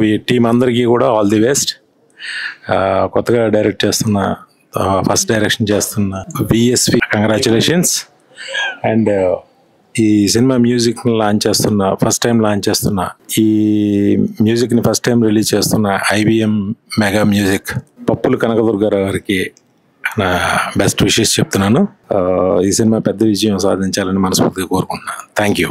Movie team అందరికీ కూడా all the best. కొత్తగా డైరెక్ట్ చేస్తున్న, ఫస్ట్ డైరెక్షన్ చేస్తున్న VSV కంగ్రాచులేషన్స్. అండ్ ఈ సినిమా మ్యూజిక్ని లాంచ్ చేస్తున్న, ఫస్ట్ టైం లాంచ్ చేస్తున్న, ఈ మ్యూజిక్ని ఫస్ట్ టైం రిలీజ్ చేస్తున్న IBM మెగా మ్యూజిక్ పప్పుల కనకదుర్గారావు గారికి నా బెస్ట్ విషెస్ చెప్తున్నాను. ఈ సినిమా పెద్ద విజయం సాధించాలని మనస్ఫూర్తిగా కోరుకుంటున్నాను. Thank you.